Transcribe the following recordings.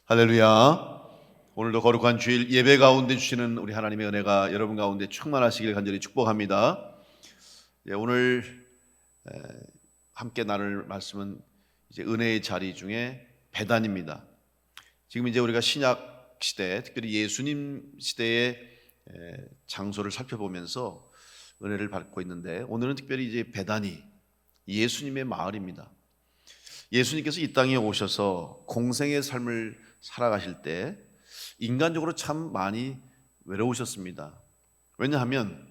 할렐루야. 오늘도 거룩한 주일 예배 가운데 주시는 우리 하나님의 은혜가 여러분 가운데 충만하시길 간절히 축복합니다. 오늘 함께 나눌 말씀은 이제 은혜의 자리 중에 배단입니다. 지금 이제 우리가 신약 시대, 특별히 예수님 시대의 장소를 살펴보면서 은혜를 받고 있는데, 오늘은 특별히 이제 배단이 예수님의 마을입니다. 예수님께서 이 땅에 오셔서 공생의 삶을 살아가실 때 인간적으로 참 많이 외로우셨습니다. 왜냐하면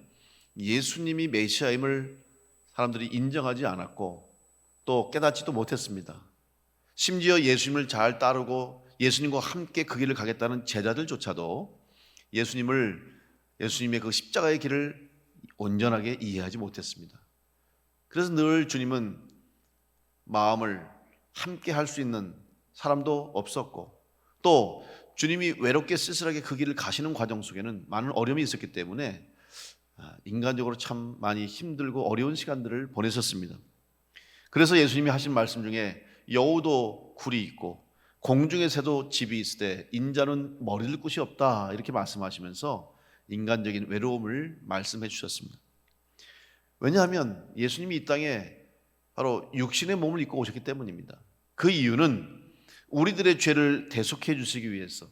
예수님이 메시아임을 사람들이 인정하지 않았고 또 깨닫지도 못했습니다. 심지어 예수님을 잘 따르고 예수님과 함께 그 길을 가겠다는 제자들조차도 예수님의 그 십자가의 길을 온전하게 이해하지 못했습니다. 그래서 늘 주님은 마음을 함께 할 수 있는 사람도 없었고, 또 주님이 외롭게 쓸쓸하게 그 길을 가시는 과정 속에는 많은 어려움이 있었기 때문에 인간적으로 참 많이 힘들고 어려운 시간들을 보내셨습니다. 그래서 예수님이 하신 말씀 중에 여우도 굴이 있고 공중의 새도 집이 있을 때 인자는 머리를 곳이 없다, 이렇게 말씀하시면서 인간적인 외로움을 말씀해 주셨습니다. 왜냐하면 예수님이 이 땅에 바로 육신의 몸을 입고 오셨기 때문입니다. 그 이유는 우리들의 죄를 대속해 주시기 위해서,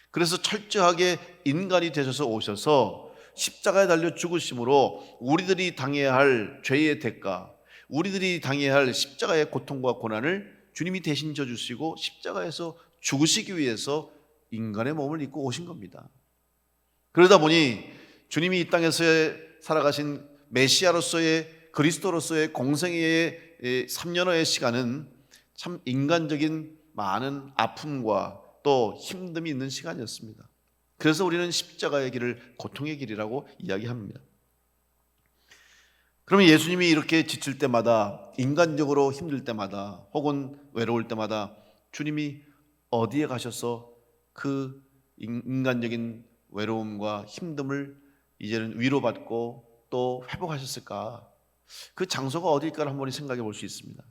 그래서 철저하게 인간이 되셔서 오셔서 십자가에 달려 죽으심으로 우리들이 당해야 할 죄의 대가, 우리들이 당해야 할 십자가의 고통과 고난을 주님이 대신 져주시고 십자가에서 죽으시기 위해서 인간의 몸을 입고 오신 겁니다. 그러다 보니 주님이 이 땅에서 살아가신 메시아로서의, 그리스도로서의 공생애의 3년여의 시간은 참 인간적인 많은 아픔과 또 힘듦이 있는 시간이었습니다. 그래서 우리는 십자가의 길을 고통의 길이라고 이야기합니다. 그러면 예수님이 이렇게 지칠 때마다, 인간적으로 힘들 때마다, 혹은 외로울 때마다 주님이 어디에 가셔서 그 인간적인 외로움과 힘듦을 이제는 위로받고 또 회복하셨을까? 그 장소가 어디일까를 한번 생각해 볼 수 있습니다.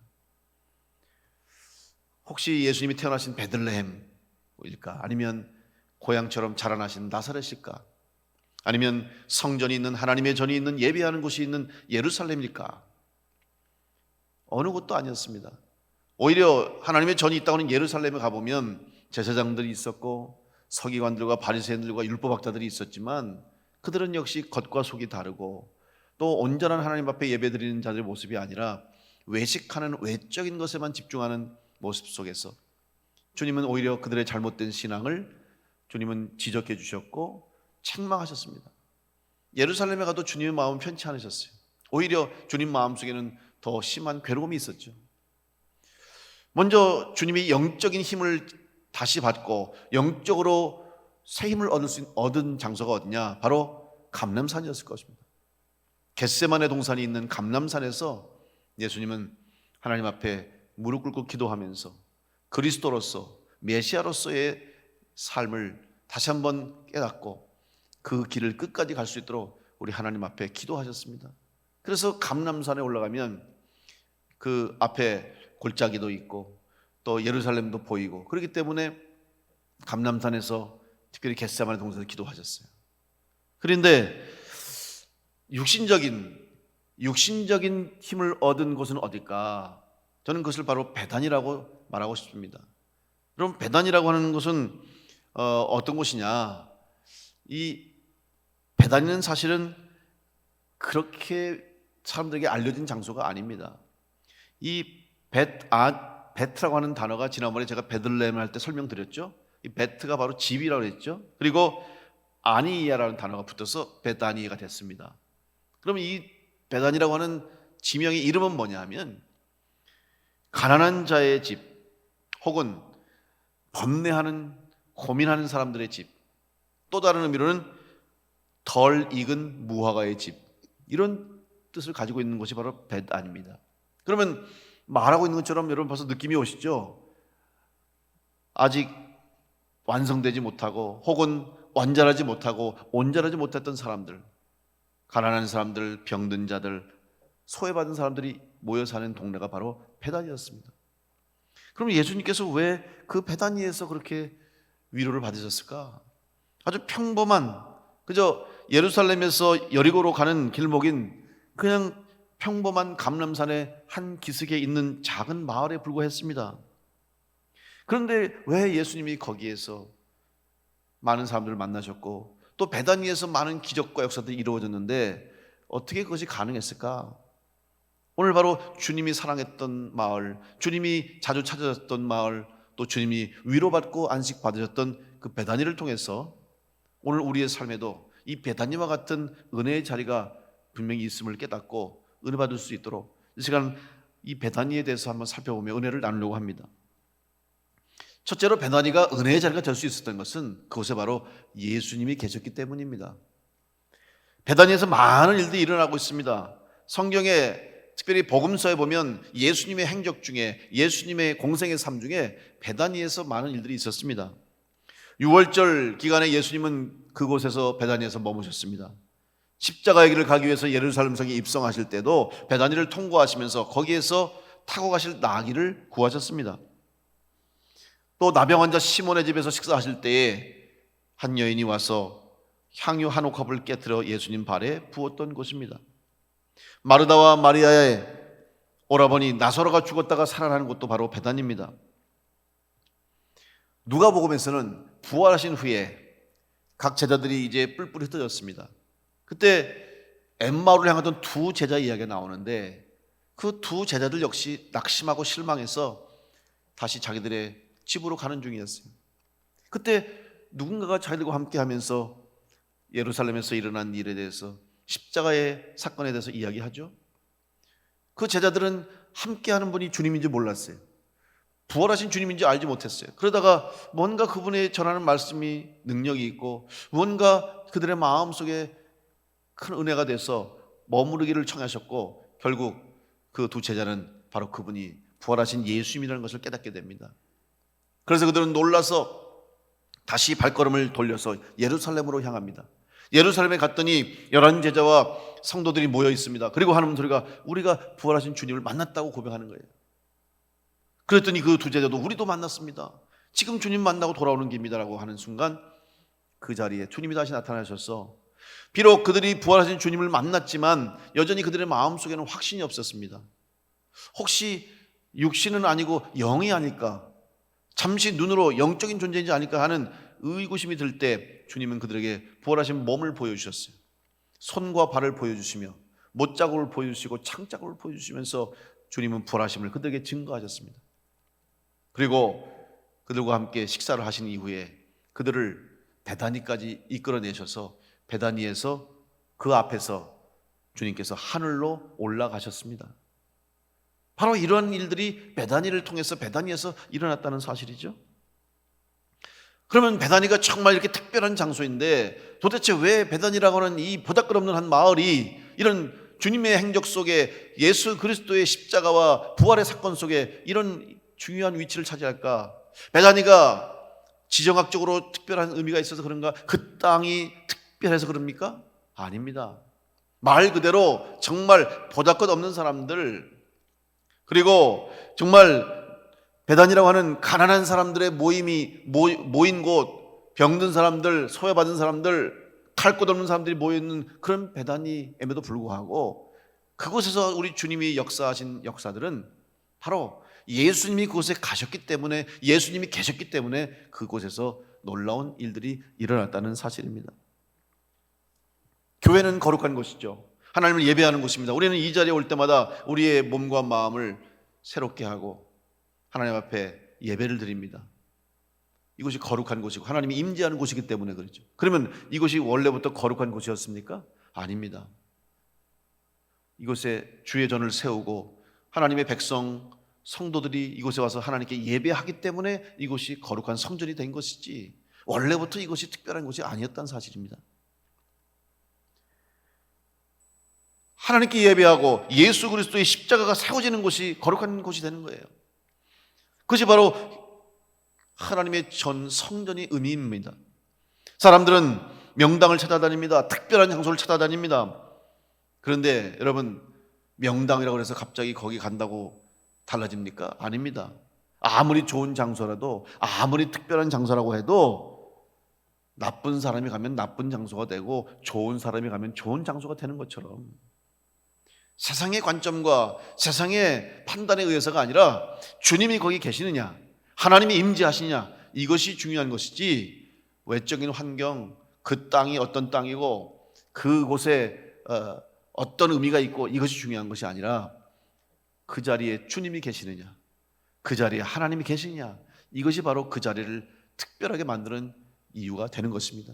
혹시 예수님이 태어나신 베들레헴일까? 아니면 고향처럼 자라나신 나사렛일까? 아니면 성전이 있는, 하나님의 전이 있는, 예배하는 곳이 있는 예루살렘일까? 어느 곳도 아니었습니다. 오히려 하나님의 전이 있다고 하는 예루살렘에 가보면 제사장들이 있었고 서기관들과 바리새인들과 율법학자들이 있었지만 그들은 역시 겉과 속이 다르고 또 온전한 하나님 앞에 예배드리는 자들의 모습이 아니라 외식하는 외적인 것에만 집중하는 모습 속에서 주님은 오히려 그들의 잘못된 신앙을 주님은 지적해 주셨고 책망하셨습니다. 예루살렘에 가도 주님의 마음은 편치 않으셨어요. 오히려 주님 마음속에는 더 심한 괴로움이 있었죠. 먼저 주님이 영적인 힘을 다시 받고 영적으로 새 힘을 얻은 장소가 어디냐? 바로 감람산이었을 것입니다. 겟세마네 동산이 있는 감람산에서 예수님은 하나님 앞에 무릎 꿇고 기도하면서 그리스도로서, 메시아로서의 삶을 다시 한번 깨닫고 그 길을 끝까지 갈 수 있도록 우리 하나님 앞에 기도하셨습니다. 그래서 감람산에 올라가면 그 앞에 골짜기도 있고 또 예루살렘도 보이고, 그렇기 때문에 감람산에서 특별히 겟세마네 동산에서 기도하셨어요. 그런데 육신적인 힘을 얻은 곳은 어딜까? 저는 그것을 바로 배단이라고 말하고 싶습니다. 그럼 배단이라고 하는 것은 어떤 곳이냐? 이 배단은 사실은 그렇게 사람들에게 알려진 장소가 아닙니다. 이 베트라고 하는 단어가 지난번에 제가 베들레헴을 할 때 설명드렸죠. 이 베트가 바로 집이라고 했죠. 그리고 아니야라는 단어가 붙어서 베다니가 됐습니다. 그럼 이 베단이라고 하는 지명의 이름은 뭐냐 하면 가난한 자의 집, 혹은 번뇌하는, 고민하는 사람들의 집, 또 다른 의미로는 덜 익은 무화과의 집, 이런 뜻을 가지고 있는 것이 바로 베단입니다. 그러면 말하고 있는 것처럼 여러분 벌써 느낌이 오시죠? 아직 완성되지 못하고 혹은 완전하지 못하고 온전하지 못했던 사람들, 가난한 사람들, 병든 자들, 소외받은 사람들이 모여 사는 동네가 바로 베단이었습니다. 그럼 예수님께서 왜 그 베다니에서 그렇게 위로를 받으셨을까? 아주 평범한, 그저 예루살렘에서 여리고로 가는 길목인 그냥 평범한 감람산의 한 기슭에 있는 작은 마을에 불과했습니다. 그런데 왜 예수님이 거기에서 많은 사람들을 만나셨고 또 베다니에서 많은 기적과 역사들이 이루어졌는데 어떻게 그것이 가능했을까? 오늘 바로 주님이 사랑했던 마을, 주님이 자주 찾아졌던 마을, 또 주님이 위로받고 안식받으셨던 그 베다니를 통해서 오늘 우리의 삶에도 이 베다니와 같은 은혜의 자리가 분명히 있음을 깨닫고 은혜 받을 수 있도록 이 시간 이 베다니에 대해서 한번 살펴보며 은혜를 나누려고 합니다. 첫째로 베다니가 은혜의 자리가 될 수 있었던 것은 그곳에 바로 예수님이 계셨기 때문입니다. 베다니에서 많은 일들이 일어나고 있습니다. 성경에 특별히 복음서에 보면 예수님의 행적 중에, 예수님의 공생의 삶 중에 베다니에서 많은 일들이 있었습니다. 6월절 기간에 예수님은 그곳에서 베다니에서 머무셨습니다. 십자가의 길을 가기 위해서 예루살렘 성에 입성하실 때도 베다니를 통과하시면서 거기에서 타고 가실 나귀를 구하셨습니다. 또 나병 환자 시몬의 집에서 식사하실 때에 한 여인이 와서 향유 한 옥합을 깨뜨려 예수님 발에 부었던 곳입니다. 마르다와 마리아의 오라버니 나사로가 죽었다가 살아나는 곳도 바로 베다니입니다. 누가복음에서는 부활하신 후에 각 제자들이 이제 뿔뿔이 흩어졌습니다. 그때 엠마오를 향하던 두 제자 이야기가 나오는데 그 두 제자들 역시 낙심하고 실망해서 다시 자기들의 집으로 가는 중이었어요. 그때 누군가가 자기들과 함께 하면서 예루살렘에서 일어난 일에 대해서 십자가의 사건에 대해서 이야기하죠. 그 제자들은 함께하는 분이 주님인지 몰랐어요. 부활하신 주님인지 알지 못했어요. 그러다가 뭔가 그분의 전하는 말씀이 능력이 있고 뭔가 그들의 마음속에 큰 은혜가 돼서 머무르기를 청하셨고 결국 그 두 제자는 바로 그분이 부활하신 예수님이라는 것을 깨닫게 됩니다. 그래서 그들은 놀라서 다시 발걸음을 돌려서 예루살렘으로 향합니다. 예루살렘에 갔더니 11제자와 성도들이 모여 있습니다. 그리고 하는 소리가 우리가 부활하신 주님을 만났다고 고백하는 거예요. 그랬더니 그 두 제자도 우리도 만났습니다. 지금 주님 만나고 돌아오는 길입니다라고 하는 순간 그 자리에 주님이 다시 나타나셔서 비록 그들이 부활하신 주님을 만났지만 여전히 그들의 마음속에는 확신이 없었습니다. 혹시 육신은 아니고 영이 아닐까? 잠시 눈으로 영적인 존재인지 아닐까 하는 의구심이 들 때 주님은 그들에게 부활하신 몸을 보여주셨어요. 손과 발을 보여주시며 못자국을 보여주시고 창자국을 보여주시면서 주님은 부활하심을 그들에게 증거하셨습니다. 그리고 그들과 함께 식사를 하신 이후에 그들을 베다니까지 이끌어내셔서 베다니에서 그 앞에서 주님께서 하늘로 올라가셨습니다. 바로 이런 일들이 베다니를 통해서 베다니에서 일어났다는 사실이죠. 그러면 베다니가 정말 이렇게 특별한 장소인데 도대체 왜 베다니라고 하는 이 보잘것없는 한 마을이 이런 주님의 행적 속에 예수 그리스도의 십자가와 부활의 사건 속에 이런 중요한 위치를 차지할까? 베다니가 지정학적으로 특별한 의미가 있어서 그런가? 그 땅이 특별해서 그럽니까? 아닙니다. 말 그대로 정말 보잘것없는 사람들, 그리고 정말 베단이라고 하는 가난한 사람들의 모인 곳, 병든 사람들, 소외받은 사람들, 갈 곳 없는 사람들이 모여있는 그런 베다니임에도 불구하고 그곳에서 우리 주님이 역사하신 역사들은 바로 예수님이 그곳에 가셨기 때문에, 예수님이 계셨기 때문에 그곳에서 놀라운 일들이 일어났다는 사실입니다. 교회는 거룩한 곳이죠. 하나님을 예배하는 곳입니다. 우리는 이 자리에 올 때마다 우리의 몸과 마음을 새롭게 하고 하나님 앞에 예배를 드립니다. 이곳이 거룩한 곳이고 하나님이 임재하는 곳이기 때문에 그렇죠. 그러면 이곳이 원래부터 거룩한 곳이었습니까? 아닙니다. 이곳에 주의 전을 세우고 하나님의 백성 성도들이 이곳에 와서 하나님께 예배하기 때문에 이곳이 거룩한 성전이 된 것이지 원래부터 이곳이 특별한 곳이 아니었다는 사실입니다. 하나님께 예배하고 예수 그리스도의 십자가가 세워지는 곳이 거룩한 곳이 되는 거예요. 그것이 바로 하나님의 전 성전의 의미입니다. 사람들은 명당을 찾아다닙니다. 특별한 장소를 찾아다닙니다. 그런데 여러분, 명당이라고 해서 갑자기 거기 간다고 달라집니까? 아닙니다. 아무리 좋은 장소라도, 아무리 특별한 장소라고 해도 나쁜 사람이 가면 나쁜 장소가 되고 좋은 사람이 가면 좋은 장소가 되는 것처럼, 세상의 관점과 세상의 판단에 의해서가 아니라 주님이 거기 계시느냐, 하나님이 임재하시느냐, 이것이 중요한 것이지, 외적인 환경, 그 땅이 어떤 땅이고 그곳에 어떤 의미가 있고 이것이 중요한 것이 아니라 그 자리에 주님이 계시느냐, 그 자리에 하나님이 계시느냐, 이것이 바로 그 자리를 특별하게 만드는 이유가 되는 것입니다.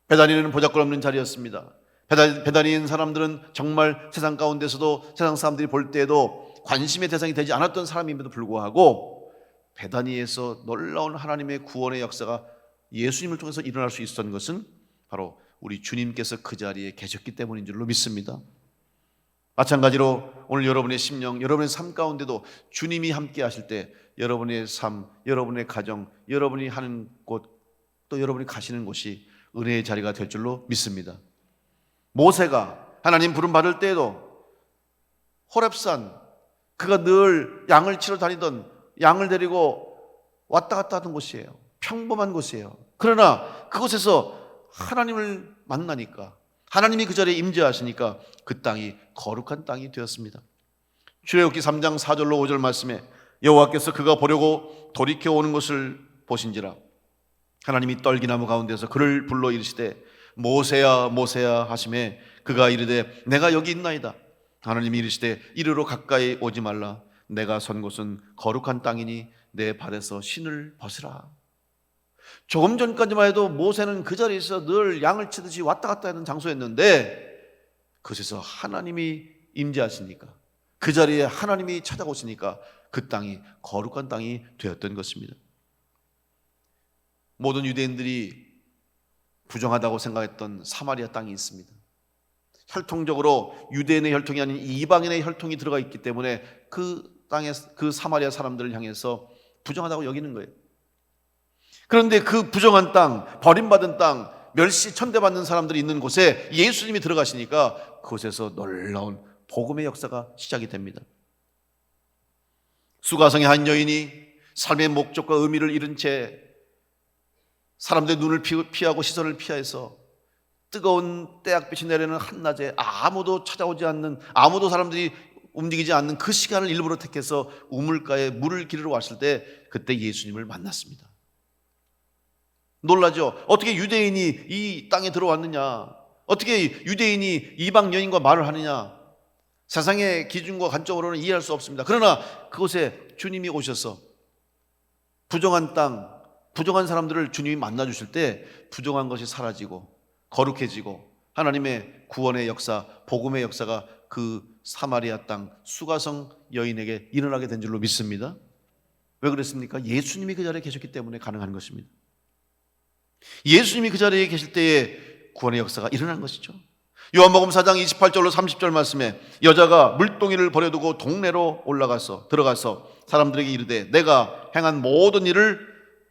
베다니는 보잘것없는 자리였습니다. 베다니인 사람들은 정말 세상 가운데서도 세상 사람들이 볼 때에도 관심의 대상이 되지 않았던 사람임에도 불구하고 베다니에서 놀라운 하나님의 구원의 역사가 예수님을 통해서 일어날 수 있었던 것은 바로 우리 주님께서 그 자리에 계셨기 때문인 줄로 믿습니다. 마찬가지로 오늘 여러분의 심령, 여러분의 삶 가운데도 주님이 함께 하실 때 여러분의 삶, 여러분의 가정, 여러분이 하는 곳, 또 여러분이 가시는 곳이 은혜의 자리가 될 줄로 믿습니다. 모세가 하나님 부름 받을 때에도 호렙산, 그가 늘 양을 치러 다니던, 양을 데리고 왔다 갔다 하던 곳이에요. 평범한 곳이에요. 그러나 그곳에서 하나님을 만나니까, 하나님이 그 자리에 임재하시니까 그 땅이 거룩한 땅이 되었습니다. 출애굽기 3장 4절로 5절 말씀에 여호와께서 그가 보려고 돌이켜 오는 것을 보신지라 하나님이 떨기나무 가운데서 그를 불러 이르시되 모세야 모세야 하시매 그가 이르되 내가 여기 있나이다. 하나님이 이르시되 이리로 가까이 오지 말라. 내가 선 곳은 거룩한 땅이니 내 발에서 신을 벗으라. 조금 전까지만 해도 모세는 그 자리에서 늘 양을 치듯이 왔다 갔다 하는 장소였는데 그곳에서 하나님이 임재하시니까, 그 자리에 하나님이 찾아오시니까 그 땅이 거룩한 땅이 되었던 것입니다. 모든 유대인들이 부정하다고 생각했던 사마리아 땅이 있습니다. 혈통적으로 유대인의 혈통이 아닌 이방인의 혈통이 들어가 있기 때문에 그 땅에, 그 사마리아 사람들을 향해서 부정하다고 여기는 거예요. 그런데 그 부정한 땅, 버림받은 땅, 멸시 천대받는 사람들이 있는 곳에 예수님이 들어가시니까 그곳에서 놀라운 복음의 역사가 시작이 됩니다. 수가성의 한 여인이 삶의 목적과 의미를 잃은 채 사람들의 눈을 피하고 시선을 피해서 뜨거운 태양빛이 내리는 한낮에 아무도 찾아오지 않는, 아무도 사람들이 움직이지 않는 그 시간을 일부러 택해서 우물가에 물을 기르러 왔을 때 그때 예수님을 만났습니다. 놀라죠? 어떻게 유대인이 이 땅에 들어왔느냐, 어떻게 유대인이 이방 여인과 말을 하느냐, 세상의 기준과 관점으로는 이해할 수 없습니다. 그러나 그곳에 주님이 오셔서 부정한 땅, 부정한 사람들을 주님이 만나주실 때 부정한 것이 사라지고 거룩해지고 하나님의 구원의 역사, 복음의 역사가 그 사마리아 땅 수가성 여인에게 일어나게 된 줄로 믿습니다. 왜 그랬습니까? 예수님이 그 자리에 계셨기 때문에 가능한 것입니다. 예수님이 그 자리에 계실 때에 구원의 역사가 일어난 것이죠. 요한복음 4장 28절로 30절 말씀에 여자가 물동이를 버려두고 동네로 들어가서 사람들에게 이르되 내가 행한 모든 일을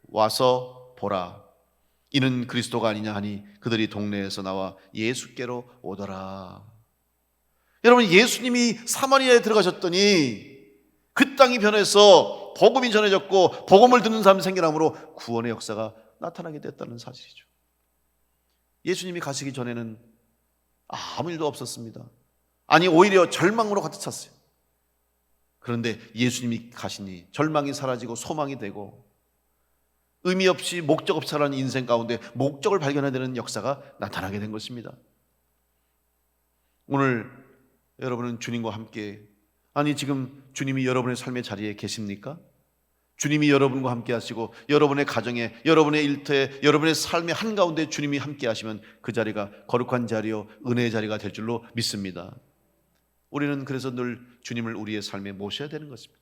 와서 보라. 이는 그리스도가 아니냐 하니 그들이 동네에서 나와 예수께로 오더라. 여러분, 예수님이 사마리아에 들어가셨더니 그 땅이 변해서 복음이 전해졌고 복음을 듣는 사람이 생겨나므로 구원의 역사가 나타나게 됐다는 사실이죠. 예수님이 가시기 전에는 아무 일도 없었습니다. 아니, 오히려 절망으로 가득 찼어요. 그런데 예수님이 가시니 절망이 사라지고 소망이 되고 의미 없이 목적 없이 살아가는 인생 가운데 목적을 발견해야 되는 역사가 나타나게 된 것입니다. 오늘 여러분은 주님과 함께, 아니 지금 주님이 여러분의 삶의 자리에 계십니까? 주님이 여러분과 함께 하시고 여러분의 가정에, 여러분의 일터에, 여러분의 삶의 한가운데 주님이 함께 하시면 그 자리가 거룩한 자리요 은혜의 자리가 될 줄로 믿습니다. 우리는 그래서 늘 주님을 우리의 삶에 모셔야 되는 것입니다.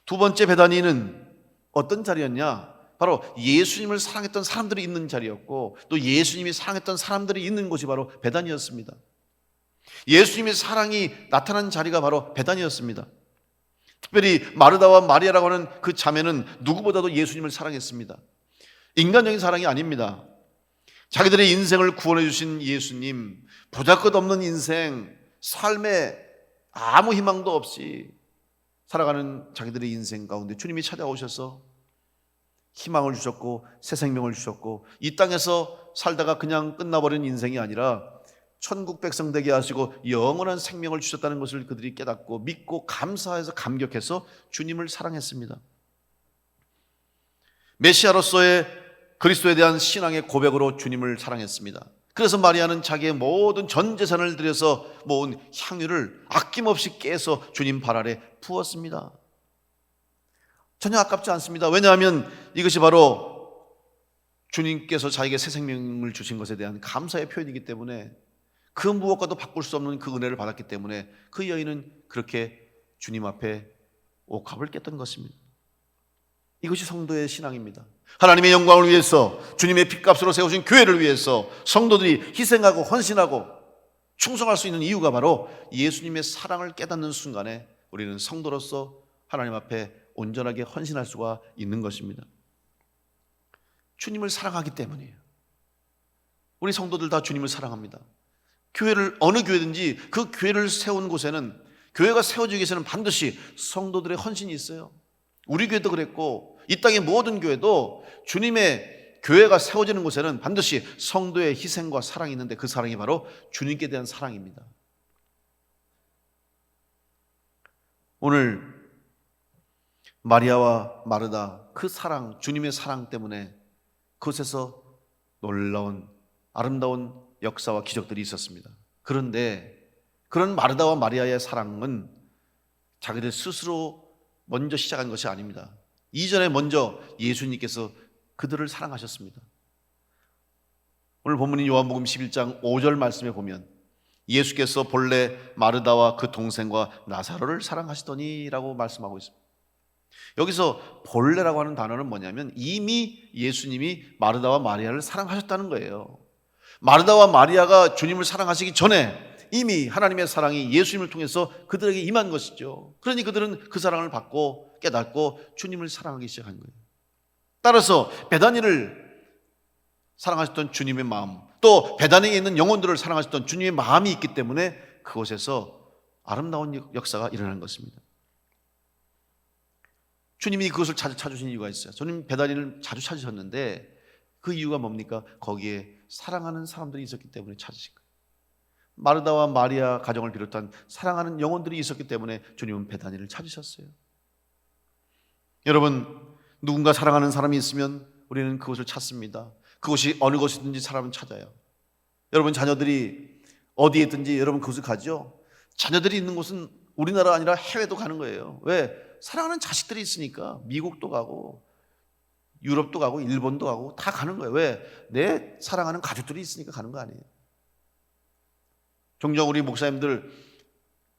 두 번째 베다니는 어떤 자리였냐? 바로 예수님을 사랑했던 사람들이 있는 자리였고 또 예수님이 사랑했던 사람들이 있는 곳이 바로 베다니였습니다. 예수님의 사랑이 나타난 자리가 바로 베다니였습니다. 특별히 마르다와 마리아라고 하는 그 자매는 누구보다도 예수님을 사랑했습니다. 인간적인 사랑이 아닙니다. 자기들의 인생을 구원해 주신 예수님, 보잘것없는 인생, 삶에 아무 희망도 없이 살아가는 자기들의 인생 가운데 주님이 찾아오셔서 희망을 주셨고 새 생명을 주셨고 이 땅에서 살다가 그냥 끝나버린 인생이 아니라 천국 백성 되게 하시고 영원한 생명을 주셨다는 것을 그들이 깨닫고 믿고 감사해서 감격해서 주님을 사랑했습니다. 메시아로서의 그리스도에 대한 신앙의 고백으로 주님을 사랑했습니다. 그래서 마리아는 자기의 모든 전 재산을 들여서 모은 향유를 아낌없이 깨서 주님 발 아래 부었습니다. 전혀 아깝지 않습니다. 왜냐하면 이것이 바로 주님께서 자기에게 새 생명을 주신 것에 대한 감사의 표현이기 때문에 그 무엇과도 바꿀 수 없는 그 은혜를 받았기 때문에 그 여인은 그렇게 주님 앞에 옥합을 깼던 것입니다. 이것이 성도의 신앙입니다. 하나님의 영광을 위해서 주님의 핏값으로 세우신 교회를 위해서 성도들이 희생하고 헌신하고 충성할 수 있는 이유가 바로 예수님의 사랑을 깨닫는 순간에 우리는 성도로서 하나님 앞에 온전하게 헌신할 수가 있는 것입니다. 주님을 사랑하기 때문이에요. 우리 성도들 다 주님을 사랑합니다. 교회를 어느 교회든지 그 교회를 세운 곳에는 교회가 세워지기 위해서는 반드시 성도들의 헌신이 있어요. 우리 교회도 그랬고 이 땅의 모든 교회도 주님의 교회가 세워지는 곳에는 반드시 성도의 희생과 사랑이 있는데 그 사랑이 바로 주님께 대한 사랑입니다. 오늘 마리아와 마르다 그 사랑, 주님의 사랑 때문에 그곳에서 놀라운 아름다운 역사와 기적들이 있었습니다. 그런데 그런 마르다와 마리아의 사랑은 자기들 스스로 먼저 시작한 것이 아닙니다. 이전에 먼저 예수님께서 그들을 사랑하셨습니다. 오늘 본문인 요한복음 11장 5절 말씀에 보면 예수께서 본래 마르다와 그 동생과 나사로를 사랑하시더니 라고 말씀하고 있습니다. 여기서 본래라고 하는 단어는 뭐냐면 이미 예수님이 마르다와 마리아를 사랑하셨다는 거예요. 마르다와 마리아가 주님을 사랑하시기 전에 이미 하나님의 사랑이 예수님을 통해서 그들에게 임한 것이죠. 그러니 그들은 그 사랑을 받고 깨닫고 주님을 사랑하기 시작한 거예요. 따라서 베다니를 사랑하셨던 주님의 마음, 또 베다니에 있는 영혼들을 사랑하셨던 주님의 마음이 있기 때문에 그곳에서 아름다운 역사가 일어나는 것입니다. 주님이 그것을 자주 찾으신 이유가 있어요. 주님 베다니를 자주 찾으셨는데 그 이유가 뭡니까? 거기에 사랑하는 사람들이 있었기 때문에 찾으신 거예요. 마르다와 마리아 가정을 비롯한 사랑하는 영혼들이 있었기 때문에 주님은 베다니를 찾으셨어요. 여러분, 누군가 사랑하는 사람이 있으면 우리는 그곳을 찾습니다. 그곳이 어느 곳이든지 사람은 찾아요. 여러분 자녀들이 어디에 있든지 여러분 그곳을 가죠. 자녀들이 있는 곳은 우리나라 아니라 해외도 가는 거예요. 왜? 사랑하는 자식들이 있으니까. 미국도 가고 유럽도 가고 일본도 가고 다 가는 거예요. 왜? 내 사랑하는 가족들이 있으니까 가는 거 아니에요. 종종 우리 목사님들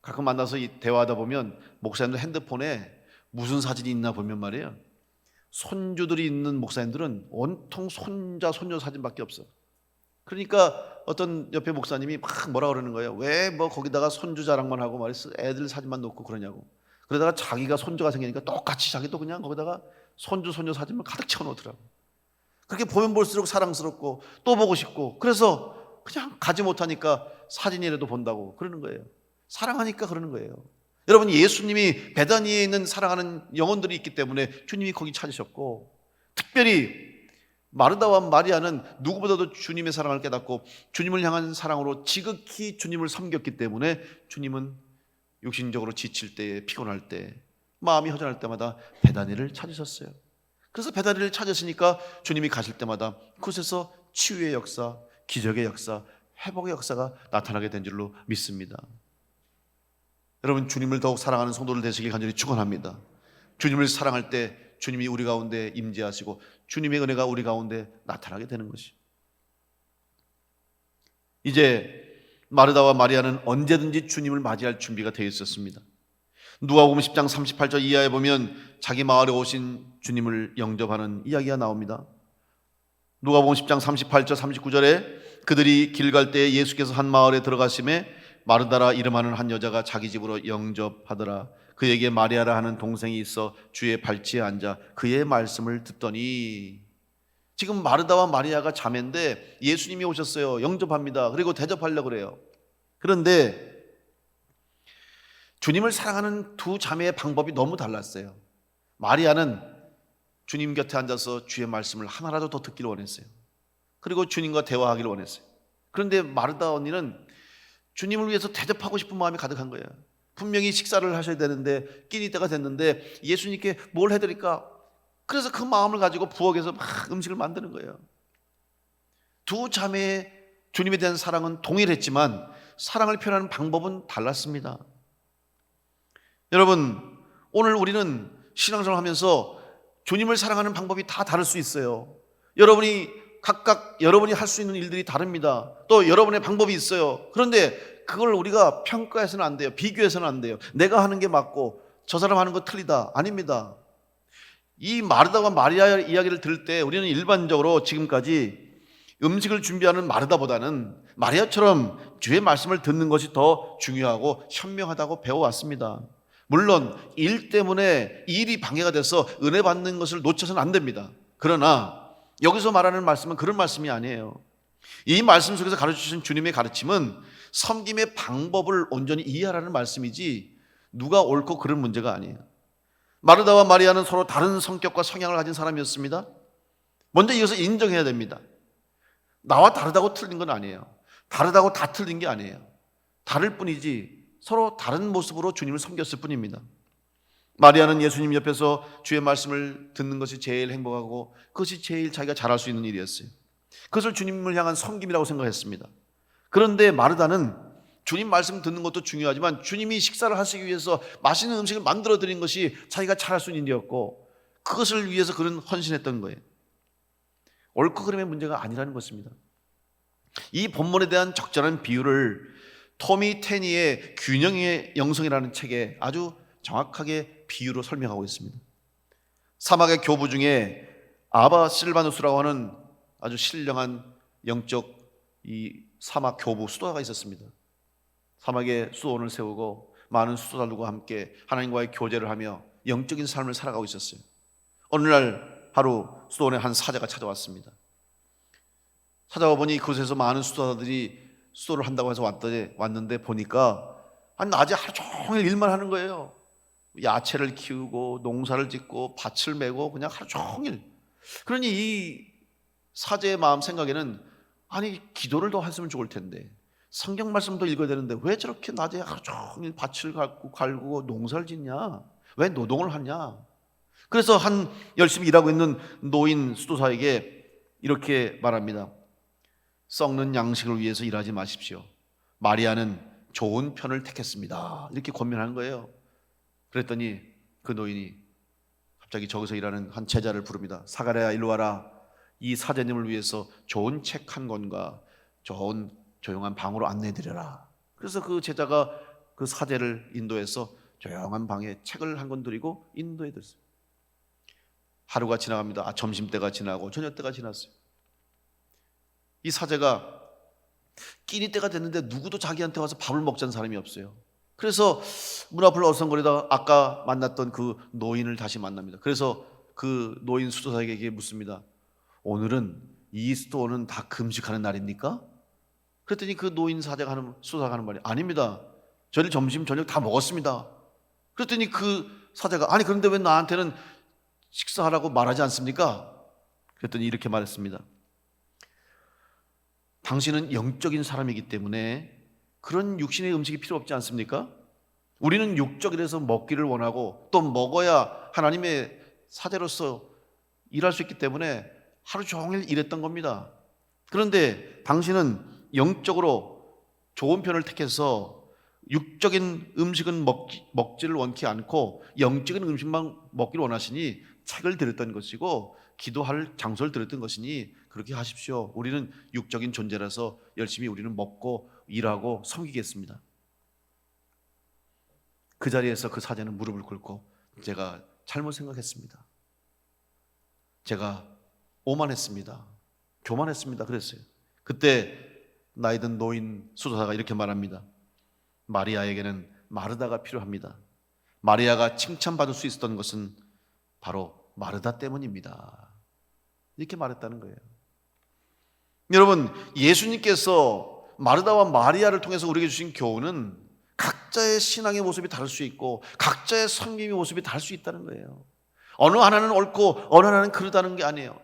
가끔 만나서 대화하다 보면 목사님들 핸드폰에 무슨 사진이 있나 보면 말이에요, 손주들이 있는 목사님들은 온통 손자 손녀 사진밖에 없어. 그러니까 어떤 옆에 목사님이 막 뭐라 그러는 거예요. 왜 뭐 거기다가 손주 자랑만 하고 말이야 애들 사진만 놓고 그러냐고. 그러다가 자기가 손주가 생기니까 똑같이 자기도 그냥 거기다가 손주 손녀 사진만 가득 채워놓더라고. 그렇게 보면 볼수록 사랑스럽고 또 보고 싶고, 그래서 그냥 가지 못하니까 사진이라도 본다고 그러는 거예요. 사랑하니까 그러는 거예요. 여러분, 예수님이 베다니에 있는 사랑하는 영혼들이 있기 때문에 주님이 거기 찾으셨고, 특별히 마르다와 마리아는 누구보다도 주님의 사랑을 깨닫고 주님을 향한 사랑으로 지극히 주님을 섬겼기 때문에 주님은 육신적으로 지칠 때, 피곤할 때, 마음이 허전할 때마다 베다니를 찾으셨어요. 그래서 베다니를 찾으시니까 주님이 가실 때마다 그곳에서 치유의 역사, 기적의 역사, 회복의 역사가 나타나게 된 줄로 믿습니다. 여러분, 주님을 더욱 사랑하는 성도들 되시길 간절히 축원합니다. 주님을 사랑할 때 주님이 우리 가운데 임재하시고 주님의 은혜가 우리 가운데 나타나게 되는 것이. 이제 마르다와 마리아는 언제든지 주님을 맞이할 준비가 되어 있었습니다. 누가복음 10장 38절 이하에 보면 자기 마을에 오신 주님을 영접하는 이야기가 나옵니다. 누가복음 10장 38절 39절에 그들이 길 갈 때에 예수께서 한 마을에 들어가심에 마르다라 이름하는 한 여자가 자기 집으로 영접하더라. 그에게 마리아라 하는 동생이 있어 주의 발치에 앉아 그의 말씀을 듣더니. 지금 마르다와 마리아가 자매인데 예수님이 오셨어요. 영접합니다. 그리고 대접하려고 그래요. 그런데 주님을 사랑하는 두 자매의 방법이 너무 달랐어요. 마리아는 주님 곁에 앉아서 주의 말씀을 하나라도 더 듣기를 원했어요. 그리고 주님과 대화하기를 원했어요. 그런데 마르다 언니는 주님을 위해서 대접하고 싶은 마음이 가득한 거예요. 분명히 식사를 하셔야 되는데 끼니 때가 됐는데 예수님께 뭘 해드릴까? 그래서 그 마음을 가지고 부엌에서 막 음식을 만드는 거예요. 두 자매의 주님에 대한 사랑은 동일했지만 사랑을 표현하는 방법은 달랐습니다. 여러분, 오늘 우리는 신앙생활을 하면서 주님을 사랑하는 방법이 다 다를 수 있어요. 각각 여러분이 할 수 있는 일들이 다릅니다. 또 여러분의 방법이 있어요. 그런데 그걸 우리가 평가해서는 안 돼요. 비교해서는 안 돼요. 내가 하는 게 맞고 저 사람 하는 거 틀리다. 아닙니다. 이 마르다와 마리아 이야기를 들을 때 우리는 일반적으로 지금까지 음식을 준비하는 마르다보다는 마리아처럼 주의 말씀을 듣는 것이 더 중요하고 현명하다고 배워왔습니다. 물론 일 때문에 일이 방해가 돼서 은혜 받는 것을 놓쳐서는 안 됩니다. 그러나 여기서 말하는 말씀은 그런 말씀이 아니에요. 이 말씀 속에서 가르치신 주님의 가르침은 섬김의 방법을 온전히 이해하라는 말씀이지 누가 옳고 그런 문제가 아니에요. 마르다와 마리아는 서로 다른 성격과 성향을 가진 사람이었습니다. 먼저 이것을 인정해야 됩니다. 나와 다르다고 틀린 건 아니에요. 다르다고 다 틀린 게 아니에요. 다를 뿐이지 서로 다른 모습으로 주님을 섬겼을 뿐입니다. 마리아는 예수님 옆에서 주의 말씀을 듣는 것이 제일 행복하고 그것이 제일 자기가 잘할 수 있는 일이었어요. 그것을 주님을 향한 섬김이라고 생각했습니다. 그런데 마르다는 주님 말씀 듣는 것도 중요하지만 주님이 식사를 하시기 위해서 맛있는 음식을 만들어 드린 것이 자기가 잘할 수 있는 일이었고 그것을 위해서 그는 헌신했던 거예요. 옳고 그름의 문제가 아니라는 것입니다. 이 본문에 대한 적절한 비유를 토미 테니의 균형의 영성이라는 책에 아주 정확하게 비유로 설명하고 있습니다. 사막의 교부 중에 아바 실바누스라고 하는 아주 신령한 영적 이 사막 교부 수도자가 있었습니다. 사막에 수도원을 세우고 많은 수도자들과 함께 하나님과의 교제를 하며 영적인 삶을 살아가고 있었어요. 어느 날 하루 수도원에 한 사자가 찾아왔습니다. 찾아와 보니 그곳에서 많은 수도자들이 수도를 한다고 해서 왔는데 보니까 낮에 하루 종일 일만 하는 거예요. 야채를 키우고 농사를 짓고 밭을 메고 그냥 하루 종일. 그러니 이 사제의 마음 생각에는 기도를 더 했으면 좋을 텐데 성경 말씀도 읽어야 되는데 왜 저렇게 낮에 하루 종일 밭을 갈고 농사를 짓냐? 왜 노동을 하냐? 그래서 열심히 일하고 있는 노인 수도사에게 이렇게 말합니다. 썩는 양식을 위해서 일하지 마십시오. 마리아는 좋은 편을 택했습니다. 이렇게 권면하는 거예요. 그랬더니 그 노인이 갑자기 저기서 일하는 한 제자를 부릅니다. 사가랴야 일로 와라. 이 사제님을 위해서 좋은 책 한 권과 좋은 조용한 방으로 안내해드려라. 그래서 그 제자가 그 사제를 인도해서 조용한 방에 책을 한 권 드리고 인도해드렸어요. 하루가 지나갑니다. 점심때가 지나고 저녁때가 지났어요. 이 사제가 끼니 때가 됐는데 누구도 자기한테 와서 밥을 먹자는 사람이 없어요. 그래서 문 앞을 어성거리다가 아까 만났던 그 노인을 다시 만납니다. 그래서 그 노인 수도사에게 묻습니다. 오늘은 이 수도원은 다 금식하는 날입니까? 그랬더니 그 노인 수도사가 하는 말이 아닙니다. 저희 점심 저녁 다 먹었습니다. 그랬더니 그 사제가 그런데 왜 나한테는 식사하라고 말하지 않습니까? 그랬더니 이렇게 말했습니다. 당신은 영적인 사람이기 때문에 그런 육신의 음식이 필요 없지 않습니까? 우리는 육적이라서 먹기를 원하고 또 먹어야 하나님의 사제로서 일할 수 있기 때문에 하루 종일 일했던 겁니다. 그런데 당신은 영적으로 좋은 편을 택해서 육적인 음식은 먹지를 원치 않고 영적인 음식만 먹기를 원하시니 책을 드렸던 것이고 기도할 장소를 드렸던 것이니 그렇게 하십시오. 우리는 육적인 존재라서 열심히 우리는 먹고 일하고 섬기겠습니다. 그 자리에서 그 사제는 무릎을 꿇고 제가 잘못 생각했습니다. 제가 오만했습니다. 교만했습니다. 그랬어요. 그때 나이든 노인 수도사가 이렇게 말합니다. 마리아에게는 마르다가 필요합니다. 마리아가 칭찬받을 수 있었던 것은 바로 마르다 때문입니다. 이렇게 말했다는 거예요. 여러분, 예수님께서 마르다와 마리아를 통해서 우리에게 주신 교훈은 각자의 신앙의 모습이 다를 수 있고 각자의 섬김의 모습이 다를 수 있다는 거예요. 어느 하나는 옳고 어느 하나는 그르다는 게 아니에요.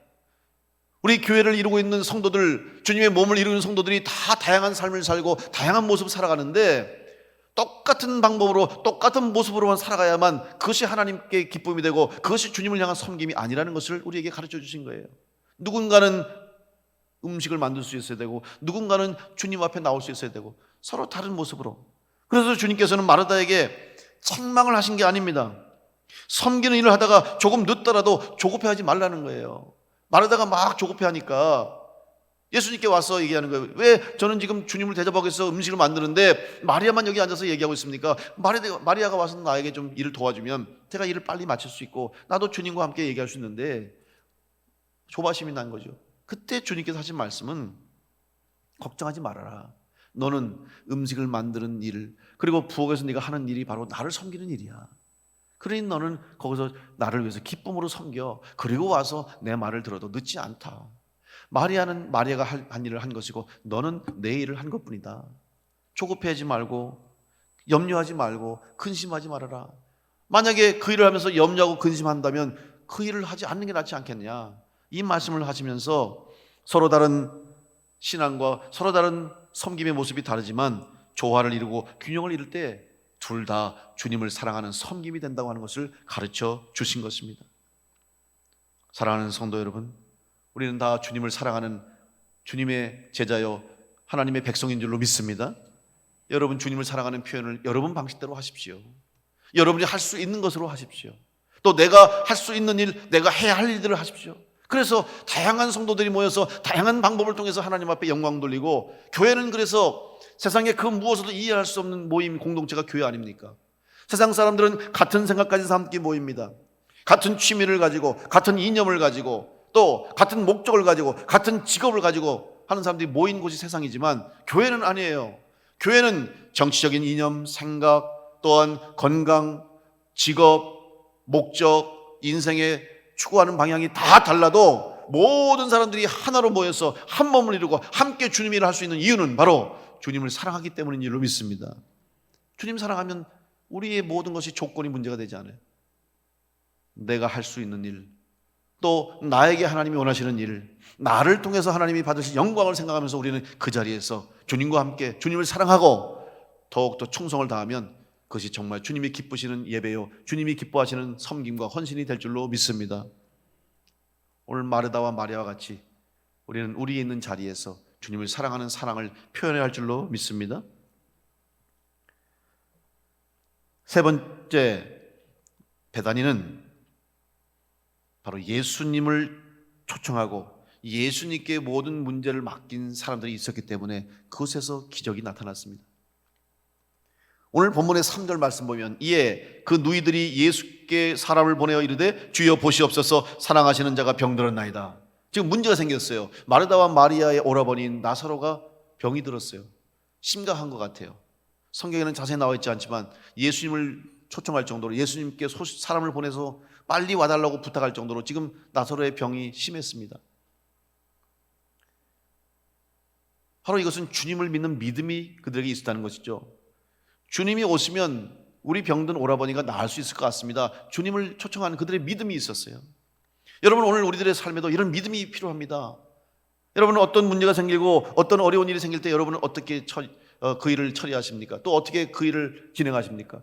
우리 교회를 이루고 있는 성도들, 주님의 몸을 이루는 성도들이 다 다양한 삶을 살고 다양한 모습을 살아가는데 똑같은 방법으로 똑같은 모습으로만 살아가야만 그것이 하나님께 기쁨이 되고 그것이 주님을 향한 섬김이 아니라는 것을 우리에게 가르쳐 주신 거예요. 누군가는 음식을 만들 수 있어야 되고 누군가는 주님 앞에 나올 수 있어야 되고 서로 다른 모습으로. 그래서 주님께서는 마르다에게 책망을 하신 게 아닙니다. 섬기는 일을 하다가 조금 늦더라도 조급해하지 말라는 거예요. 마르다가 막 조급해하니까 예수님께 와서 얘기하는 거예요. 왜 저는 지금 주님을 대접하기 위해서 음식을 만드는데 마리아만 여기 앉아서 얘기하고 있습니까? 마리아가 와서 나에게 좀 일을 도와주면 제가 일을 빨리 마칠 수 있고 나도 주님과 함께 얘기할 수 있는데 조바심이 난 거죠. 그때 주님께서 하신 말씀은 걱정하지 말아라. 너는 음식을 만드는 일 그리고 부엌에서 네가 하는 일이 바로 나를 섬기는 일이야. 그러니 너는 거기서 나를 위해서 기쁨으로 섬겨. 그리고 와서 내 말을 들어도 늦지 않다. 마리아는 마리아가 한 일을 한 것이고 너는 내 일을 한 것뿐이다. 조급해하지 말고 염려하지 말고 근심하지 말아라. 만약에 그 일을 하면서 염려하고 근심한다면 그 일을 하지 않는 게 낫지 않겠냐. 이 말씀을 하시면서 서로 다른 신앙과 서로 다른 섬김의 모습이 다르지만 조화를 이루고 균형을 이룰 때 둘 다 주님을 사랑하는 섬김이 된다고 하는 것을 가르쳐 주신 것입니다. 사랑하는 성도 여러분, 우리는 다 주님을 사랑하는 주님의 제자요 하나님의 백성인 줄로 믿습니다. 여러분 주님을 사랑하는 표현을 여러분 방식대로 하십시오. 여러분이 할 수 있는 것으로 하십시오. 또 내가 할 수 있는 일, 내가 해야 할 일들을 하십시오. 그래서 다양한 성도들이 모여서 다양한 방법을 통해서 하나님 앞에 영광 돌리고, 교회는 그래서 세상에 그 무엇으로도 이해할 수 없는 모임 공동체가 교회 아닙니까? 세상 사람들은 같은 생각까지 함께 모입니다. 같은 취미를 가지고 같은 이념을 가지고 또 같은 목적을 가지고 같은 직업을 가지고 하는 사람들이 모인 곳이 세상이지만 교회는 아니에요. 교회는 정치적인 이념, 생각, 또한 건강, 직업, 목적, 인생의 추구하는 방향이 다 달라도 모든 사람들이 하나로 모여서 한 몸을 이루고 함께 주님 일을 할 수 있는 이유는 바로 주님을 사랑하기 때문인 줄로 믿습니다. 주님 사랑하면 우리의 모든 것이 조건이 문제가 되지 않아요. 내가 할 수 있는 일, 또 나에게 하나님이 원하시는 일, 나를 통해서 하나님이 받으실 영광을 생각하면서 우리는 그 자리에서 주님과 함께 주님을 사랑하고 더욱더 충성을 다하면 그것이 정말 주님이 기쁘시는 예배요 주님이 기뻐하시는 섬김과 헌신이 될 줄로 믿습니다. 오늘 마르다와 마리아와 같이 우리는 우리에 있는 자리에서 주님을 사랑하는 사랑을 표현해야 할 줄로 믿습니다. 세 번째, 베다니는 바로 예수님을 초청하고 예수님께 모든 문제를 맡긴 사람들이 있었기 때문에 그곳에서 기적이 나타났습니다. 오늘 본문의 3절 말씀 보면 이에 그 누이들이 예수께 사람을 보내어 이르되 주여 보시옵소서 사랑하시는 자가 병들었나이다. 지금 문제가 생겼어요. 마르다와 마리아의 오라버니인 나사로가 병이 들었어요. 심각한 것 같아요. 성경에는 자세히 나와 있지 않지만 예수님을 초청할 정도로 예수님께 사람을 보내서 빨리 와달라고 부탁할 정도로 지금 나사로의 병이 심했습니다. 바로 이것은 주님을 믿는 믿음이 그들에게 있었다는 것이죠. 주님이 오시면 우리 병든 오라버니가 나을 수 있을 것 같습니다. 주님을 초청하는 그들의 믿음이 있었어요. 여러분 오늘 우리들의 삶에도 이런 믿음이 필요합니다. 여러분은 어떤 문제가 생기고 어떤 어려운 일이 생길 때 여러분은 어떻게 그 일을 처리하십니까? 또 어떻게 그 일을 진행하십니까?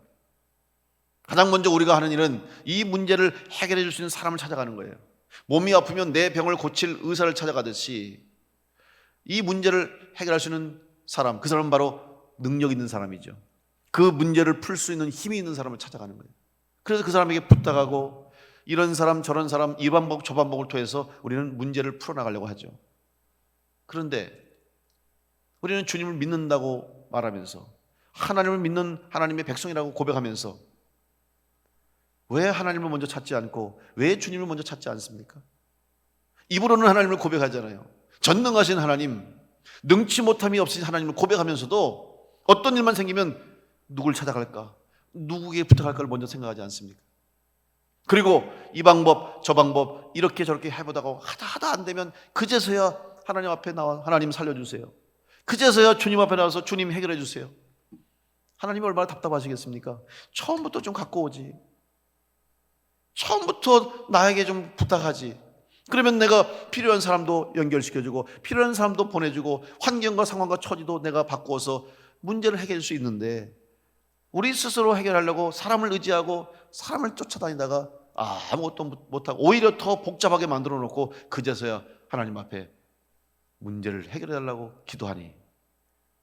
가장 먼저 우리가 하는 일은 이 문제를 해결해 줄 수 있는 사람을 찾아가는 거예요. 몸이 아프면 내 병을 고칠 의사를 찾아가듯이 이 문제를 해결할 수 있는 사람, 그 사람은 바로 능력 있는 사람이죠. 그 문제를 풀 수 있는 힘이 있는 사람을 찾아가는 거예요. 그래서 그 사람에게 부탁하고 이런 사람 저런 사람 이 방법 저 방법을 통해서 우리는 문제를 풀어나가려고 하죠. 그런데 우리는 주님을 믿는다고 말하면서 하나님을 믿는 하나님의 백성이라고 고백하면서 왜 하나님을 먼저 찾지 않고 왜 주님을 먼저 찾지 않습니까? 입으로는 하나님을 고백하잖아요. 전능하신 하나님, 능치 못함이 없으신 하나님을 고백하면서도 어떤 일만 생기면 누굴 찾아갈까? 누구에게 부탁할까를 먼저 생각하지 않습니까? 그리고 이 방법 저 방법 이렇게 저렇게 해보다가 하다 안 되면 그제서야 하나님 앞에 나와 하나님 살려주세요. 그제서야 주님 앞에 나와서 주님 해결해 주세요. 하나님이 얼마나 답답하시겠습니까? 처음부터 좀 갖고 오지. 처음부터 나에게 좀 부탁하지. 그러면 내가 필요한 사람도 연결시켜주고 필요한 사람도 보내주고 환경과 상황과 처지도 내가 바꾸어서 문제를 해결할 수 있는데, 우리 스스로 해결하려고 사람을 의지하고 사람을 쫓아다니다가 아무것도 못하고 오히려 더 복잡하게 만들어 놓고 그제서야 하나님 앞에 문제를 해결해 달라고 기도하니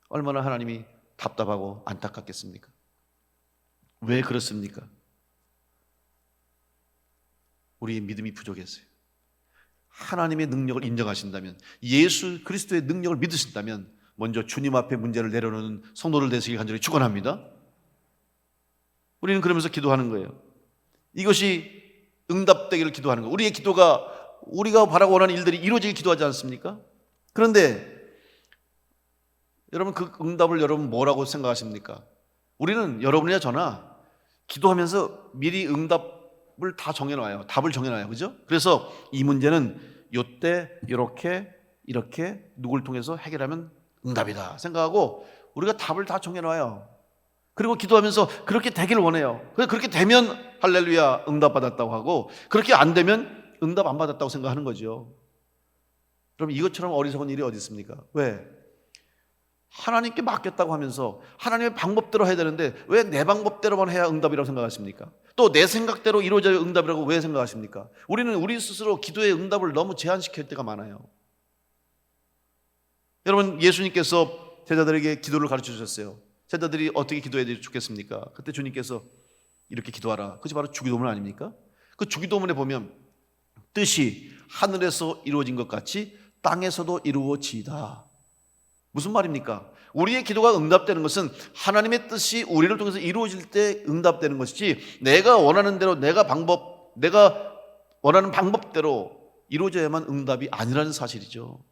얼마나 하나님이 답답하고 안타깝겠습니까? 왜 그렇습니까? 우리의 믿음이 부족했어요. 하나님의 능력을 인정하신다면, 예수 그리스도의 능력을 믿으신다면 먼저 주님 앞에 문제를 내려놓는 성도들 되시길 간절히 축원합니다. 우리는 그러면서 기도하는 거예요. 이것이 응답되기를 기도하는 거예요. 우리의 기도가 우리가 바라고 원하는 일들이 이루어지길 기도하지 않습니까? 그런데 여러분, 그 응답을 여러분 뭐라고 생각하십니까? 우리는, 여러분이나 저나 기도하면서 미리 응답을 다 정해놔요. 답을 정해놔요. 그죠? 그래서 이 문제는 요때 이렇게 누굴 통해서 해결하면 응답이다 생각하고 우리가 답을 다 정해놔요. 그리고 기도하면서 그렇게 되기를 원해요. 그렇게 되면 할렐루야 응답받았다고 하고, 그렇게 안 되면 응답 안 받았다고 생각하는 거죠. 그럼 이것처럼 어리석은 일이 어디 있습니까? 왜? 하나님께 맡겼다고 하면서 하나님의 방법대로 해야 되는데 왜 내 방법대로만 해야 응답이라고 생각하십니까? 또 내 생각대로 이루어져야 응답이라고 왜 생각하십니까? 우리는 우리 스스로 기도의 응답을 너무 제한시킬 때가 많아요. 여러분, 예수님께서 제자들에게 기도를 가르쳐 주셨어요. 제자들이 어떻게 기도해야 좋겠습니까? 그때 주님께서 이렇게 기도하라. 그것이 바로 주기도문 아닙니까? 그 주기도문에 보면 뜻이 하늘에서 이루어진 것 같이 땅에서도 이루어지이다. 무슨 말입니까? 우리의 기도가 응답되는 것은 하나님의 뜻이 우리를 통해서 이루어질 때 응답되는 것이지, 내가 원하는 대로 내가 원하는 방법대로 이루어져야만 응답이 아니라는 사실이죠.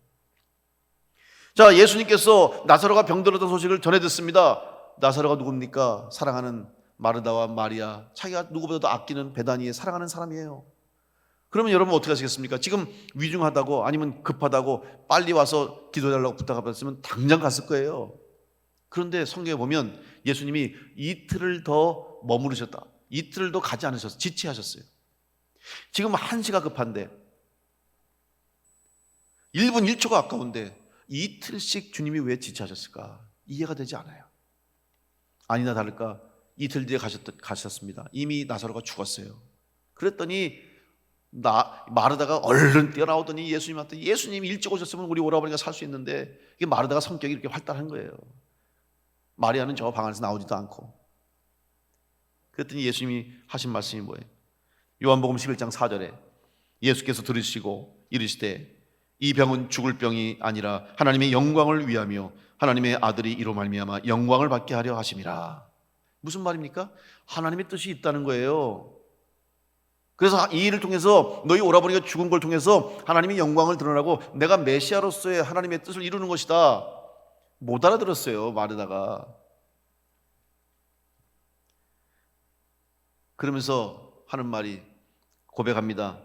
자, 예수님께서 나사로가 병들었던 소식을 전해 듣습니다. 나사로가 누굽니까? 사랑하는 마르다와 마리아, 자기가 누구보다도 아끼는 베다니에 사랑하는 사람이에요. 그러면 여러분 어떻게 하시겠습니까? 지금 위중하다고, 아니면 급하다고 빨리 와서 기도해달라고 부탁받았으면 당장 갔을 거예요. 그런데 성경에 보면 예수님이 이틀을 더 머무르셨다, 이틀을 더 가지 않으셨어요. 지체하셨어요. 지금 1시가 급한데, 1분 1초가 아까운데 이틀씩 주님이 왜 지체하셨을까? 이해가 되지 않아요. 아니나 다를까 이틀 뒤에 가셨습니다. 이미 나사로가 죽었어요. 그랬더니 마르다가 얼른 뛰어나오더니 예수님한테, 예수님이 일찍 오셨으면 우리 오라버니가 살 수 있는데, 이게 마르다가 성격이 이렇게 활달한 거예요. 마리아는 저 방 안에서 나오지도 않고. 그랬더니 예수님이 하신 말씀이 뭐예요? 요한복음 11장 4절에 예수께서 들으시고 이르시되 이 병은 죽을 병이 아니라 하나님의 영광을 위하며 하나님의 아들이 이로 말미암아 영광을 받게 하려 하심이라. 무슨 말입니까? 하나님의 뜻이 있다는 거예요. 그래서 이 일을 통해서 너희 오라버니가 죽은 걸 통해서 하나님의 영광을 드러나고 내가 메시아로서의 하나님의 뜻을 이루는 것이다. 못 알아들었어요, 마르다가. 그러면서 하는 말이, 고백합니다.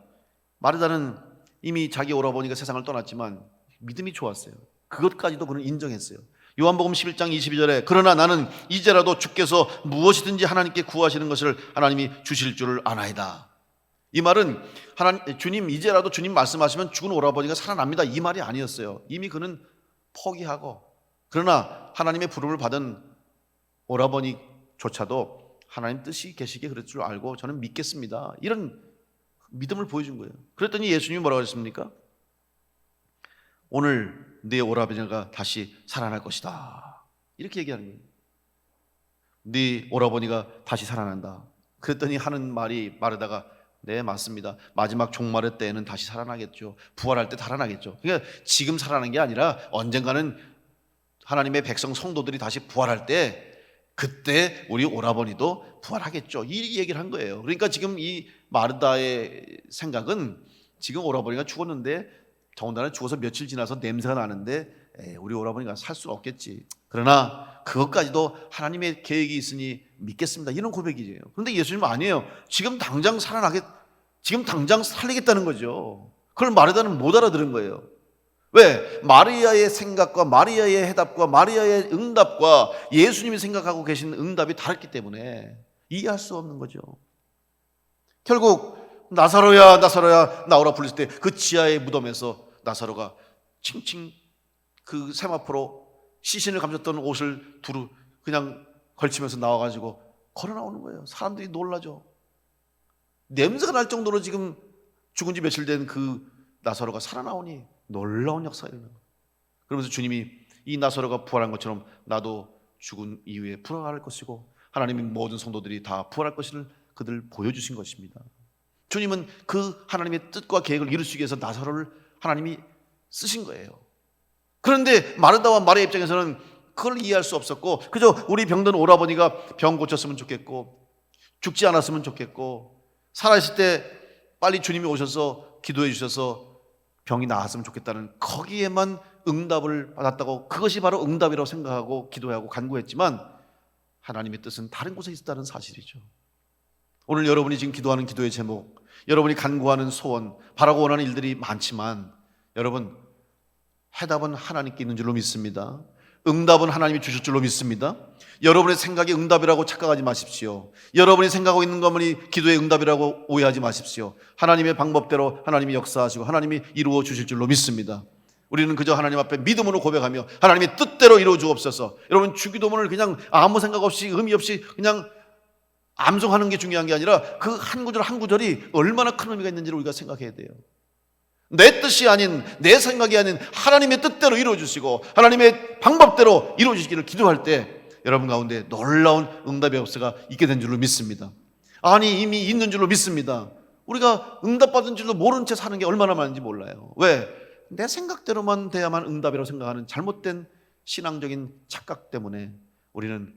마르다는 이미 자기 오라버니가 세상을 떠났지만 믿음이 좋았어요. 그것까지도 그는 인정했어요. 요한복음 11장 22절에 그러나 나는 이제라도 주께서 무엇이든지 하나님께 구하시는 것을 하나님이 주실 줄을 아나이다. 이 말은 주님, 이제라도 주님 말씀하시면 죽은 오라버니가 살아납니다, 이 말이 아니었어요. 이미 그는 포기하고, 그러나 하나님의 부름을 받은 오라버니조차도 하나님 뜻이 계시기에 그럴 줄 알고 저는 믿겠습니다, 이런 믿음을 보여준 거예요. 그랬더니 예수님이 뭐라고 하셨습니까? 오늘 네 오라버니가 다시 살아날 것이다, 이렇게 얘기하는 거예요. 네 오라버니가 다시 살아난다. 그랬더니 하는 말이, 마르다가 네, 맞습니다. 마지막 종말의 때에는 다시 살아나겠죠. 부활할 때 살아나겠죠. 그러니까 지금 살아나는 게 아니라 언젠가는 하나님의 백성 성도들이 다시 부활할 때, 그때 우리 오라버니도 부활하겠죠, 이 얘기를 한 거예요. 그러니까 지금 이 마르다의 생각은, 지금 오라버니가 죽었는데, 더군다나 죽어서 며칠 지나서 냄새가 나는데 우리 오라버니가 살 수가 없겠지. 그러나 그것까지도 하나님의 계획이 있으니 믿겠습니다, 이런 고백이에요. 그런데 예수님은 아니에요. 지금 당장 살리겠다는 거죠. 그걸 마르다는 못 알아들은 거예요. 왜? 마리아의 생각과 마리아의 해답과 마리아의 응답과 예수님이 생각하고 계신 응답이 다르기 때문에 이해할 수 없는 거죠. 결국 나사로야 나사로야 나오라 불렀을 때 그 지하의 무덤에서 나사로가 칭칭 그 세마포로 시신을 감쌌던 옷을 두루 그냥 걸치면서 나와가지고 걸어 나오는 거예요. 사람들이 놀라죠. 냄새가 날 정도로 지금 죽은 지 며칠 된 그 나사로가 살아나오니 놀라운 역사가 일어나는 거예요. 그러면서 주님이 이 나사로가 부활한 것처럼 나도 죽은 이후에 부활할 것이고 하나님이 모든 성도들이 다 부활할 것을 그들 보여주신 것입니다. 주님은 그 하나님의 뜻과 계획을 이루시기 위해서 나사로를 하나님이 쓰신 거예요. 그런데 마르다와 마리아 입장에서는 그걸 이해할 수 없었고 그저 우리 병든 오라버니가 병 고쳤으면 좋겠고 죽지 않았으면 좋겠고 살아있을 때 빨리 주님이 오셔서 기도해 주셔서 병이 나았으면 좋겠다는 거기에만 응답을 받았다고 그것이 바로 응답이라고 생각하고 기도하고 간구했지만 하나님의 뜻은 다른 곳에 있었다는 사실이죠. 오늘 여러분이 지금 기도하는 기도의 제목, 여러분이 간구하는 소원, 바라고 원하는 일들이 많지만 여러분 해답은 하나님께 있는 줄로 믿습니다. 응답은 하나님이 주실 줄로 믿습니다. 여러분의 생각이 응답이라고 착각하지 마십시오. 여러분이 생각하고 있는 것만이 기도의 응답이라고 오해하지 마십시오. 하나님의 방법대로 하나님이 역사하시고 하나님이 이루어 주실 줄로 믿습니다. 우리는 그저 하나님 앞에 믿음으로 고백하며 하나님의 뜻대로 이루어 주옵소서. 여러분 주기도문을 그냥 아무 생각 없이 의미 없이 그냥 암송하는 게 중요한 게 아니라 그 한 구절 한 구절이 얼마나 큰 의미가 있는지를 우리가 생각해야 돼요. 내 뜻이 아닌 내 생각이 아닌 하나님의 뜻대로 이루어주시고 하나님의 방법대로 이루어주시기를 기도할 때 여러분 가운데 놀라운 응답의 역사가 있게 된 줄로 믿습니다. 아니 이미 있는 줄로 믿습니다. 우리가 응답받은 줄도 모른 채 사는 게 얼마나 많은지 몰라요. 왜? 내 생각대로만 돼야만 응답이라고 생각하는 잘못된 신앙적인 착각 때문에 우리는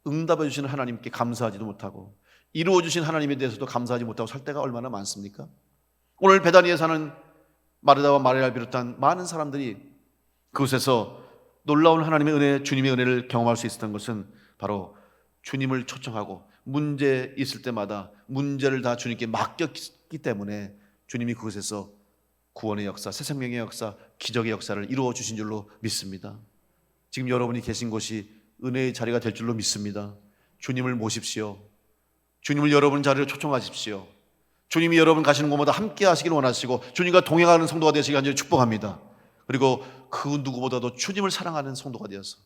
응답해 주시는 하나님께 감사하지도 못하고 이루어 주신 하나님에 대해서도 감사하지 못하고 살 때가 얼마나 많습니까? 오늘 베다니에 사는 마르다와 마리아를 비롯한 많은 사람들이 그곳에서 놀라운 하나님의 은혜, 주님의 은혜를 경험할 수 있었던 것은 바로 주님을 초청하고 문제 있을 때마다 문제를 다 주님께 맡겼기 때문에 주님이 그곳에서 구원의 역사, 새 생명의 역사, 기적의 역사를 이루어 주신 줄로 믿습니다. 지금 여러분이 계신 곳이 은혜의 자리가 될 줄로 믿습니다. 주님을 모십시오. 주님을 여러분 자리로 초청하십시오. 주님이 여러분 가시는 곳마다 함께 하시길 원하시고 주님과 동행하는 성도가 되시길 간절히 축복합니다. 그리고 그 누구보다도 주님을 사랑하는 성도가 되어서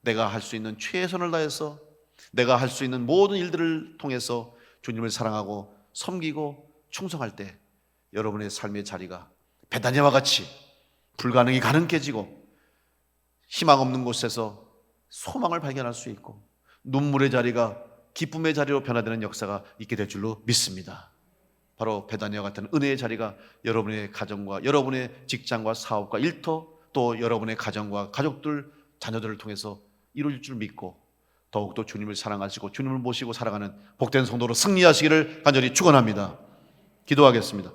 내가 할 수 있는 최선을 다해서 내가 할 수 있는 모든 일들을 통해서 주님을 사랑하고 섬기고 충성할 때 여러분의 삶의 자리가 베다니아와 같이 불가능이 가능해지고 희망 없는 곳에서 소망을 발견할 수 있고 눈물의 자리가 기쁨의 자리로 변화되는 역사가 있게 될 줄로 믿습니다. 바로 베다니아 같은 은혜의 자리가 여러분의 가정과 여러분의 직장과 사업과 일터 또 여러분의 가정과 가족들, 자녀들을 통해서 이루어질 줄 믿고 더욱더 주님을 사랑하시고 주님을 모시고 살아가는 복된 성도로 승리하시기를 간절히 축원합니다. 기도하겠습니다.